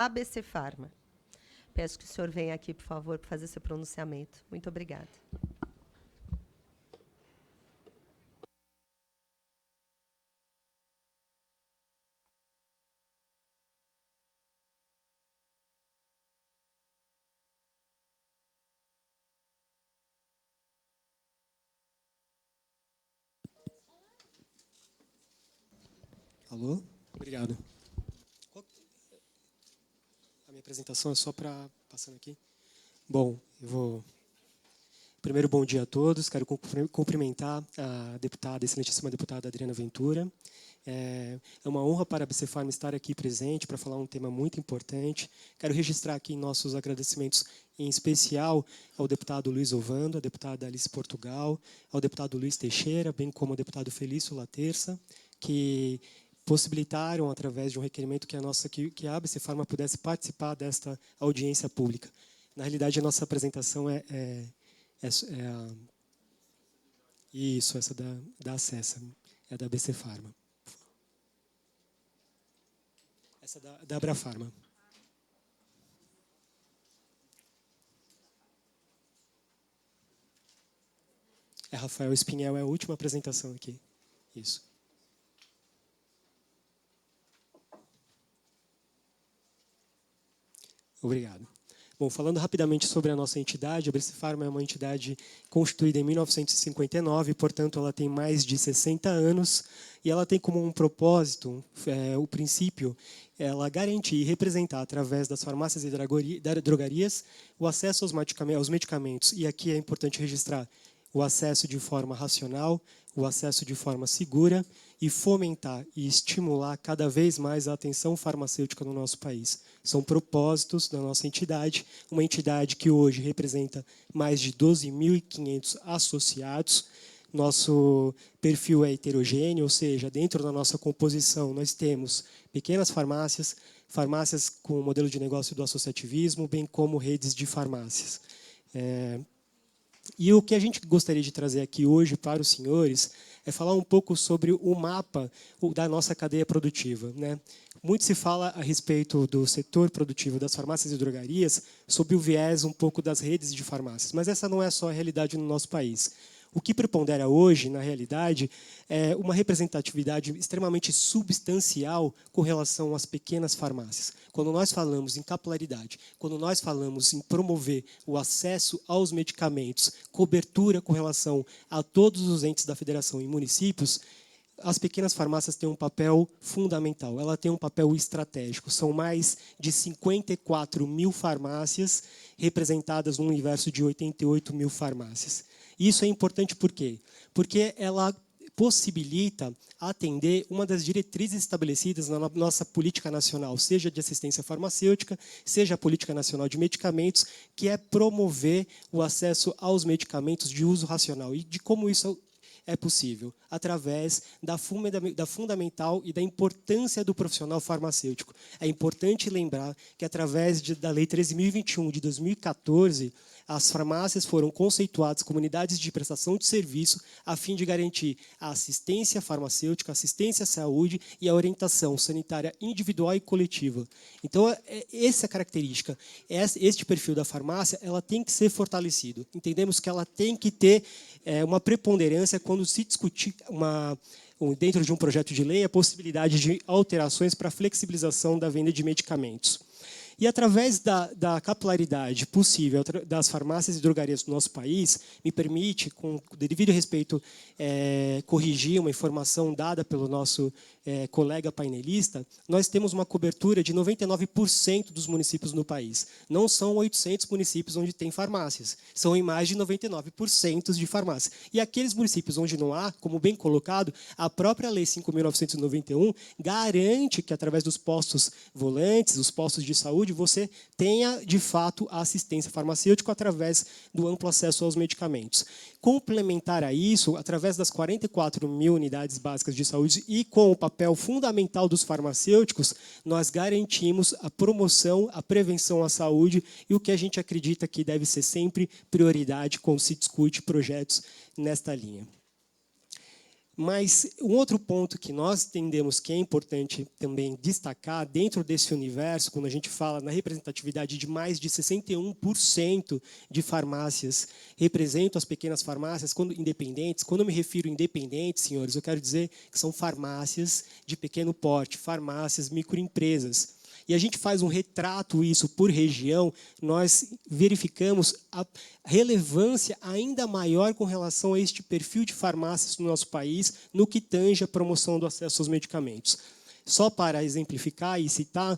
ABC Pharma. Peço que o senhor venha aqui, por favor, para fazer seu pronunciamento. Muito obrigada. Alô? Obrigado. A minha apresentação é só para... Passando aqui. Bom, eu vou... Primeiro, bom dia a todos. Quero cumprimentar a deputada, a excelentíssima deputada Adriana Ventura. É uma honra para a ABC Pharma estar aqui presente para falar um tema muito importante. Quero registrar aqui nossos agradecimentos, em especial ao deputado Luiz Ovando, à deputada Alice Portugal, ao deputado Luiz Teixeira, bem como ao deputado Felício Laterça, que possibilitaram, através de um requerimento, que a ABC Pharma pudesse participar desta audiência pública. Na realidade, a nossa apresentação Isso, essa da Acessa, é da ABC Pharma. Essa da Abrafarma. Rafael Espinhel, é a última apresentação aqui. Isso. Obrigado. Bom, falando rapidamente sobre a nossa entidade, a ABC Pharma é uma entidade constituída em 1959, portanto, ela tem mais de 60 anos, e ela tem como um propósito, o princípio, ela garantir e representar, através das farmácias e drogarias, o acesso aos medicamentos. E aqui é importante registrar o acesso de forma racional, o acesso de forma segura, e fomentar e estimular cada vez mais a atenção farmacêutica no nosso país. São propósitos da nossa entidade, uma entidade que hoje representa mais de 12.500 associados. Nosso perfil é heterogêneo, ou seja, dentro da nossa composição nós temos pequenas farmácias, farmácias com o modelo de negócio do associativismo, bem como redes de farmácias. E o que a gente gostaria de trazer aqui hoje para os senhores é falar um pouco sobre o mapa da nossa cadeia produtiva, né? Muito se fala a respeito do setor produtivo das farmácias e drogarias sob o viés um pouco das redes de farmácias, mas essa não é só a realidade no nosso país. O que prepondera hoje, na realidade, é uma representatividade extremamente substancial com relação às pequenas farmácias. Quando nós falamos em capilaridade, quando nós falamos em promover o acesso aos medicamentos, cobertura com relação a todos os entes da federação e municípios, as pequenas farmácias têm um papel fundamental, ela tem um papel estratégico. São mais de 54 mil farmácias representadas num universo de 88 mil farmácias. Isso é importante por quê? Porque ela possibilita atender uma das diretrizes estabelecidas na nossa política nacional, seja de assistência farmacêutica, seja a política nacional de medicamentos, que é promover o acesso aos medicamentos de uso racional. E de como isso é possível? Através da fundamental e da importância do profissional farmacêutico. É importante lembrar que, através da Lei 13.021 de 2014, as farmácias foram conceituadas como unidades de prestação de serviço a fim de garantir a assistência farmacêutica, a assistência à saúde e a orientação sanitária individual e coletiva. Então, essa característica, este perfil da farmácia, ela tem que ser fortalecido. Entendemos que ela tem que ter uma preponderância quando se discutir dentro de um projeto de lei a possibilidade de alterações para a flexibilização da venda de medicamentos. E, através da capilaridade possível das farmácias e drogarias do nosso país, me permite, com devido respeito, corrigir uma informação dada pelo nosso colega painelista, nós temos uma cobertura de 99% dos municípios no país. Não são 800 municípios onde tem farmácias, são em mais de 99% de farmácias. E aqueles municípios onde não há, como bem colocado, a própria Lei 5.991 garante que, através dos postos volantes, os postos de saúde, você tenha, de fato, a assistência farmacêutica através do amplo acesso aos medicamentos. Complementar a isso, através das 44 mil unidades básicas de saúde e com o papel fundamental dos farmacêuticos, nós garantimos a promoção, a prevenção à saúde e o que a gente acredita que deve ser sempre prioridade quando se discute projetos nesta linha. Mas um outro ponto que nós entendemos que é importante também destacar, dentro desse universo, quando a gente fala na representatividade de mais de 61% de farmácias representam as pequenas farmácias independentes. Quando eu me refiro a independentes, senhores, eu quero dizer que são farmácias de pequeno porte, farmácias, microempresas. E a gente faz um retrato isso por região, nós verificamos a relevância ainda maior com relação a este perfil de farmácias no nosso país, no que tange a promoção do acesso aos medicamentos. Só para exemplificar e citar,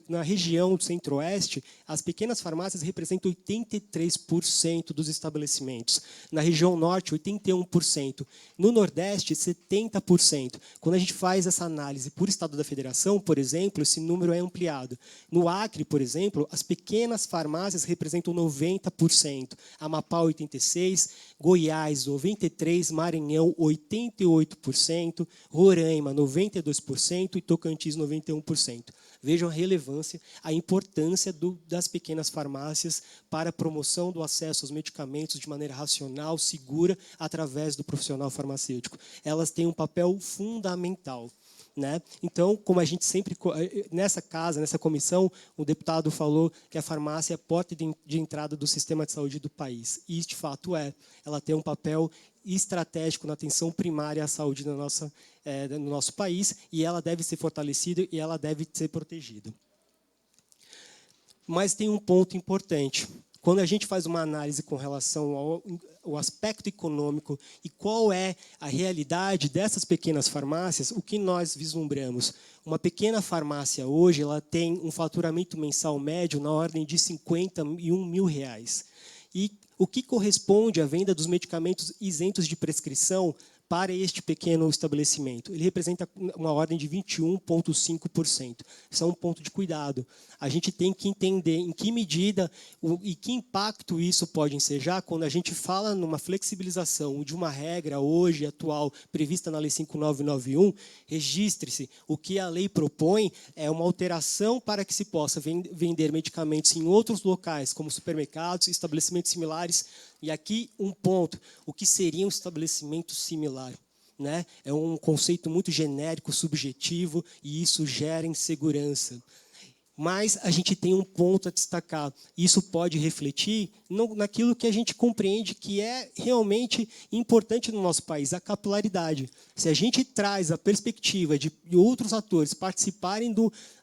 na região do Centro-Oeste, as pequenas farmácias representam 83% dos estabelecimentos. Na região Norte, 81%. No Nordeste, 70%. Quando a gente faz essa análise por Estado da Federação, por exemplo, esse número é ampliado. No Acre, por exemplo, as pequenas farmácias representam 90%. Amapá, 86%. Goiás, 93%. Maranhão, 88%. Roraima, 92%. E Tocantins, 91%. Vejam a relevância, a importância das pequenas farmácias para a promoção do acesso aos medicamentos de maneira racional, segura, através do profissional farmacêutico. Elas têm um papel fundamental. Né? Então, como a gente sempre, nessa comissão, o deputado falou que a farmácia é a porta de entrada do sistema de saúde do país. E isso, de fato, ela tem um papel estratégico na atenção primária à saúde no nosso país, e ela deve ser fortalecida e ela deve ser protegida. Mas tem um ponto importante. Quando a gente faz uma análise com relação ao aspecto econômico e qual é a realidade dessas pequenas farmácias, o que nós vislumbramos? Uma pequena farmácia hoje ela tem um faturamento mensal médio na ordem de R$51 mil. E o que corresponde à venda dos medicamentos isentos de prescrição para este pequeno estabelecimento? Ele representa uma ordem de 21,5%. Isso é um ponto de cuidado. A gente tem que entender em que medida e que impacto isso pode ensejar quando a gente fala numa flexibilização de uma regra hoje atual prevista na Lei 5.991. Registre-se, o que a lei propõe é uma alteração para que se possa vender medicamentos em outros locais, como supermercados, estabelecimentos similares. E aqui um ponto, o que seria um estabelecimento similar? Né? É um conceito muito genérico, subjetivo, e isso gera insegurança. Mas a gente tem um ponto a destacar. Isso pode refletir naquilo que a gente compreende que é realmente importante no nosso país, a capilaridade. Se a gente traz a perspectiva de outros atores participarem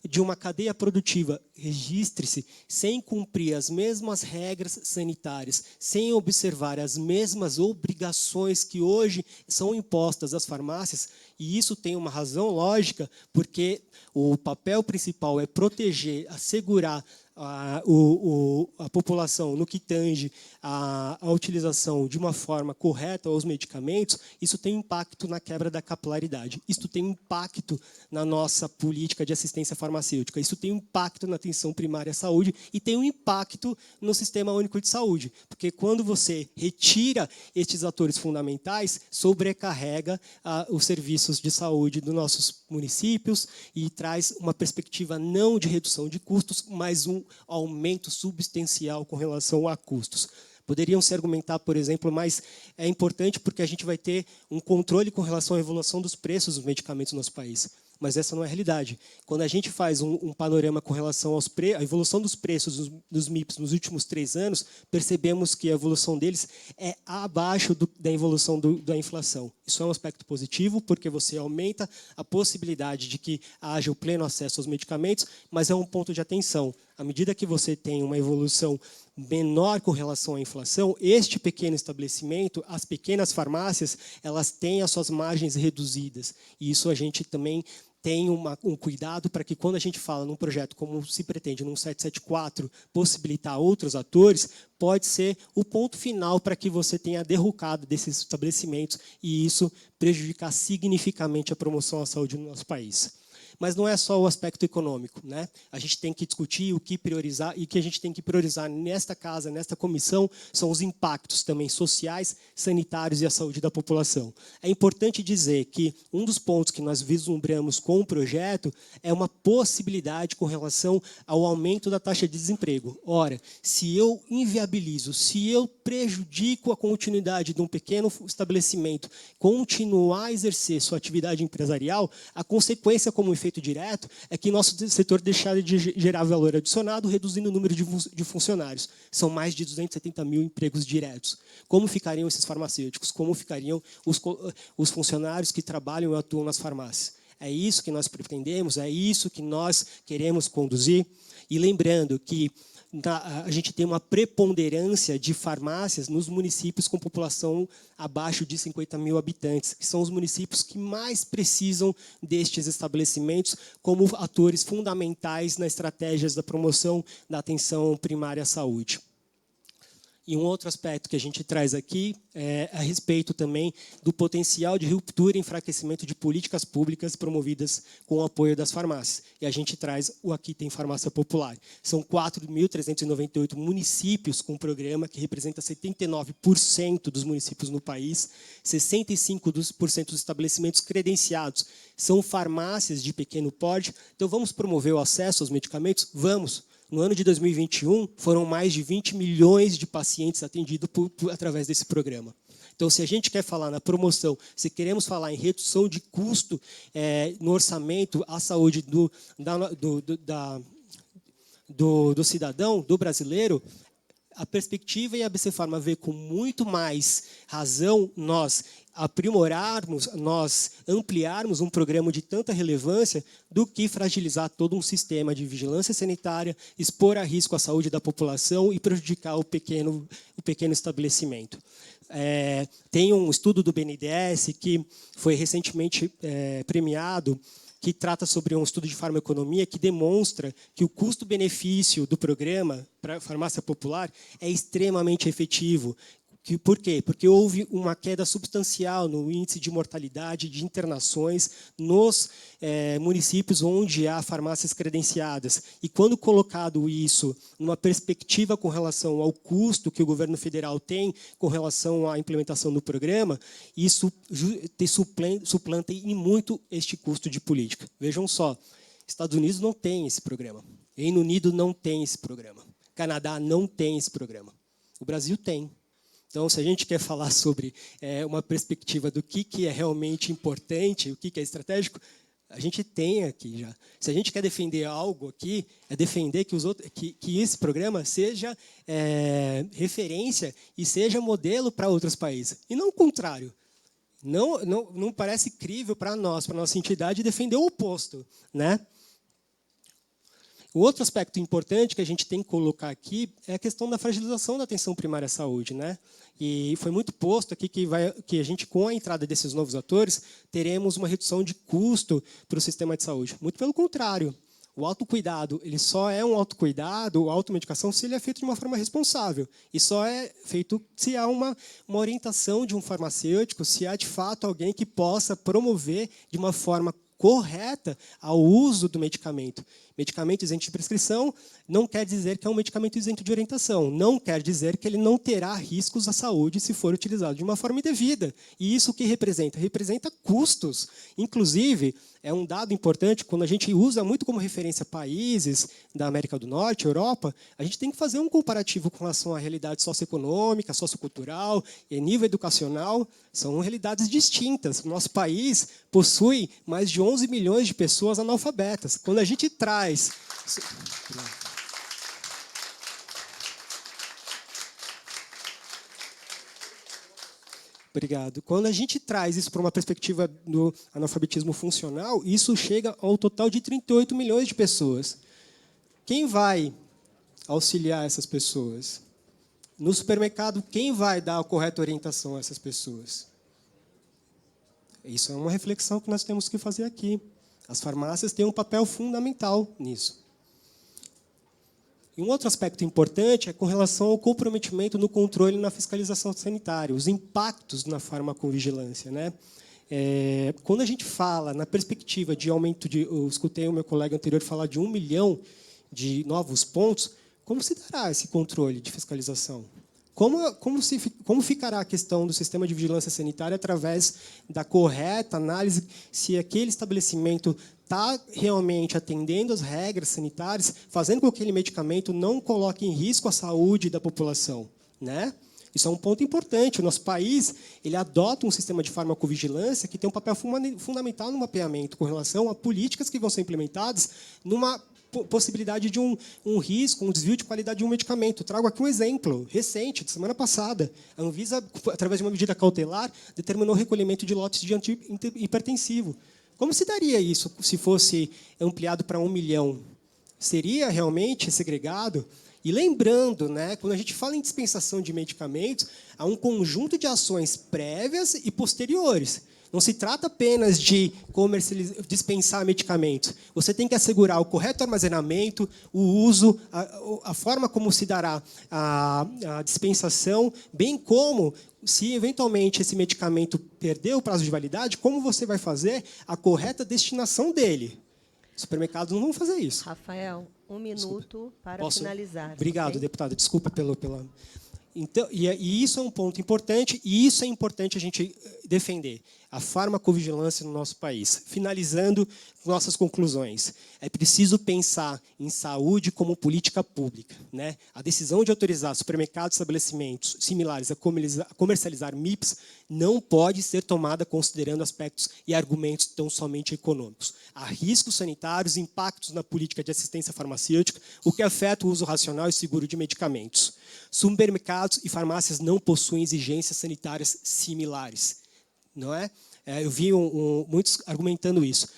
de uma cadeia produtiva, registre-se, sem cumprir as mesmas regras sanitárias, sem observar as mesmas obrigações que hoje são impostas às farmácias, e isso tem uma razão lógica, porque o papel principal é proteger, assegurar a população no que tange a utilização de uma forma correta aos medicamentos. Isso tem impacto na quebra da capilaridade. Isso tem impacto na nossa política de assistência farmacêutica. Isso tem impacto na atenção primária à saúde e tem um impacto no Sistema Único de Saúde. Porque quando você retira estes atores fundamentais, sobrecarrega os serviços de saúde dos nossos municípios e traz uma perspectiva não de redução de custos, mas um aumento substancial com relação a custos. Poderiam se argumentar, por exemplo, mas é importante porque a gente vai ter um controle com relação à evolução dos preços dos medicamentos no nosso país. Mas essa não é a realidade. Quando a gente faz um panorama com relação à evolução dos preços dos MIPs nos últimos 3 anos, percebemos que a evolução deles é abaixo da evolução da inflação. Isso é um aspecto positivo, porque você aumenta a possibilidade de que haja o pleno acesso aos medicamentos, mas é um ponto de atenção. À medida que você tem uma evolução menor com relação à inflação, este pequeno estabelecimento, as pequenas farmácias, elas têm as suas margens reduzidas. E isso a gente também tem um cuidado para que, quando a gente fala num projeto como se pretende, num 774, possibilitar outros atores, pode ser o ponto final para que você tenha a derrocada desses estabelecimentos e isso prejudicar significativamente a promoção à saúde no nosso país. Mas não é só o aspecto econômico, né? A gente tem que discutir o que priorizar, e o que a gente tem que priorizar nesta casa, nesta comissão, são os impactos também sociais, sanitários e a saúde da população. É importante dizer que um dos pontos que nós vislumbramos com o projeto é uma possibilidade com relação ao aumento da taxa de desemprego. Ora, se eu inviabilizo, se eu prejudico a continuidade de um pequeno estabelecimento continuar a exercer sua atividade empresarial, a consequência como efeito direto é que nosso setor deixar de gerar valor adicionado, reduzindo o número de funcionários. São mais de 270 mil empregos diretos. Como ficariam esses farmacêuticos? Como ficariam os funcionários que trabalham e atuam nas farmácias? É isso que nós pretendemos, é isso que nós queremos conduzir. E lembrando que a gente tem uma preponderância de farmácias nos municípios com população abaixo de 50 mil habitantes, que são os municípios que mais precisam destes estabelecimentos como atores fundamentais nas estratégias da promoção da atenção primária à saúde. E um outro aspecto que a gente traz aqui é a respeito também do potencial de ruptura e enfraquecimento de políticas públicas promovidas com o apoio das farmácias. E a gente traz o Aqui Tem Farmácia Popular. São 4.398 municípios com o programa, que representa 79% dos municípios no país, 65% dos estabelecimentos credenciados são farmácias de pequeno porte. Então, vamos promover o acesso aos medicamentos? Vamos. No ano de 2021, foram mais de 20 milhões de pacientes atendidos através desse programa. Então, se a gente quer falar na promoção, se queremos falar em redução de custo no orçamento à saúde do cidadão, do brasileiro, a perspectiva e a ABC Pharma vê com muito mais razão nós aprimorarmos, nós ampliarmos um programa de tanta relevância do que fragilizar todo um sistema de vigilância sanitária, expor a risco a saúde da população e prejudicar o pequeno estabelecimento. Tem um estudo do BNDES que foi recentemente premiado, que trata sobre um estudo de farmacoeconomia que demonstra que o custo-benefício do programa para a farmácia popular é extremamente efetivo. Por quê? Porque houve uma queda substancial no índice de mortalidade de internações nos municípios onde há farmácias credenciadas. E quando colocado isso numa perspectiva com relação ao custo que o governo federal tem com relação à implementação do programa, isso suplanta em muito este custo de política. Vejam só, Estados Unidos não tem esse programa. Reino Unido não tem esse programa. Canadá não tem esse programa. O Brasil tem. Então, se a gente quer falar sobre uma perspectiva do que é realmente importante, o que é estratégico, a gente tem aqui já. Se a gente quer defender algo aqui, é defender que esse programa seja referência e seja modelo para outros países. E não o contrário. Não parece crível para nós, para a nossa entidade, defender o oposto, né? O outro aspecto importante que a gente tem que colocar aqui é a questão da fragilização da atenção primária à saúde, né? E foi muito posto aqui que a gente, com a entrada desses novos atores, teremos uma redução de custo para o sistema de saúde. Muito pelo contrário. O autocuidado, ele só é um autocuidado, a automedicação, se ele é feito de uma forma responsável. E só é feito se há uma orientação de um farmacêutico, se há, de fato, alguém que possa promover de uma forma correta ao uso do medicamento. Medicamento isento de prescrição não quer dizer que é um medicamento isento de orientação, não quer dizer que ele não terá riscos à saúde se for utilizado de uma forma indevida. E isso o que representa? Representa custos. Inclusive, é um dado importante, quando a gente usa muito como referência países da América do Norte, Europa, a gente tem que fazer um comparativo com relação à realidade socioeconômica, sociocultural e nível educacional. São realidades distintas. O nosso país possui mais de 11 milhões de pessoas analfabetas. Quando a gente traz... Obrigado. Quando a gente traz isso para uma perspectiva do analfabetismo funcional, isso chega ao total de 38 milhões de pessoas. Quem vai auxiliar essas pessoas? No supermercado, quem vai dar a correta orientação a essas pessoas? Isso é uma reflexão que nós temos que fazer aqui. As farmácias têm um papel fundamental nisso. E um outro aspecto importante é com relação ao comprometimento no controle e na fiscalização sanitária, os impactos na farmacovigilância, né? Quando a gente fala na perspectiva de aumento eu escutei o meu colega anterior falar de 1 milhão de novos pontos, como se dará esse controle de fiscalização? Como ficará a questão do sistema de vigilância sanitária através da correta análise se aquele estabelecimento está realmente atendendo às regras sanitárias, fazendo com que aquele medicamento não coloque em risco a saúde da população, né? Isso é um ponto importante. O nosso país ele adota um sistema de farmacovigilância que tem um papel fundamental no mapeamento com relação a políticas que vão ser implementadas numa possibilidade de um risco, um desvio de qualidade de um medicamento. Trago aqui um exemplo recente, de semana passada. A Anvisa, através de uma medida cautelar, determinou o recolhimento de lotes de antihipertensivo. Como se daria isso se fosse ampliado para 1 milhão? Seria realmente segregado? E lembrando, né, quando a gente fala em dispensação de medicamentos, há um conjunto de ações prévias e posteriores. Não se trata apenas de dispensar medicamentos. Você tem que assegurar o correto armazenamento, o uso, a forma como se dará a dispensação, bem como, se eventualmente esse medicamento perder o prazo de validade, como você vai fazer a correta destinação dele. Os supermercados não vão fazer isso. Rafael, 1 minuto para finalizar. Obrigado, okay? deputada. Desculpa pela... Então, e isso é um ponto importante, e isso é importante a gente defender. A farmacovigilância no nosso país. Finalizando nossas conclusões. É preciso pensar em saúde como política pública, né? A decisão de autorizar supermercados e estabelecimentos similares a comercializar MIPs não pode ser tomada considerando aspectos e argumentos tão somente econômicos. Há riscos sanitários, impactos na política de assistência farmacêutica, o que afeta o uso racional e seguro de medicamentos. Supermercados e farmácias não possuem exigências sanitárias similares. Não é? Eu vi muitos argumentando isso.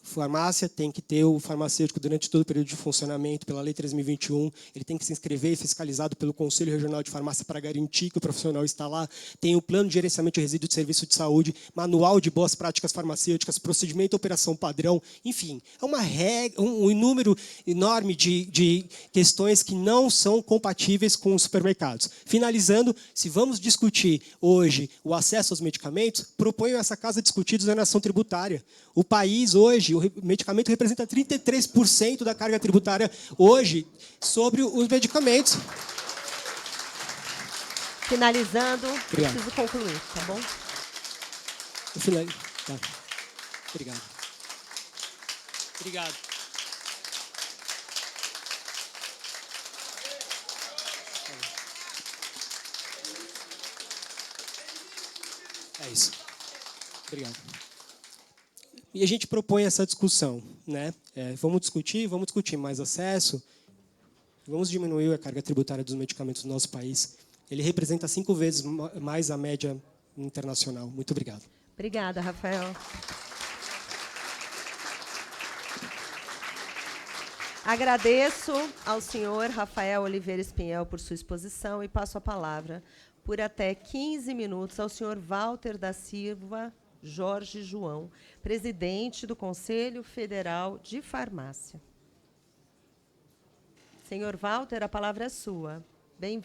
Farmácia tem que ter o farmacêutico durante todo o período de funcionamento, pela Lei 3.021, ele tem que se inscrever e fiscalizado pelo Conselho Regional de Farmácia para garantir que o profissional está lá, tem o plano de gerenciamento de resíduos de serviço de saúde, manual de boas práticas farmacêuticas, procedimento de operação padrão, enfim, é uma regra, um número enorme de questões que não são compatíveis com os supermercados. Finalizando, se vamos discutir hoje o acesso aos medicamentos, proponho essa casa discutir desoneраção tributária. O país hoje, o medicamento representa 33% da carga tributária hoje sobre os medicamentos. Finalizando, Obrigado. preciso concluir, tá bom? Tá. Obrigado. Obrigado. É isso. Obrigado. E a gente propõe essa discussão, né? Vamos discutir mais acesso, vamos diminuir a carga tributária dos medicamentos no nosso país. Ele representa 5 vezes mais a média internacional. Muito obrigado. Obrigada, Rafael. Agradeço ao senhor Rafael Oliveira Espinhel por sua exposição e passo a palavra por até 15 minutos ao senhor Walter da Silva Jorge João, presidente do Conselho Federal de Farmácia. Senhor Walter, a palavra é sua. Bem-vindo.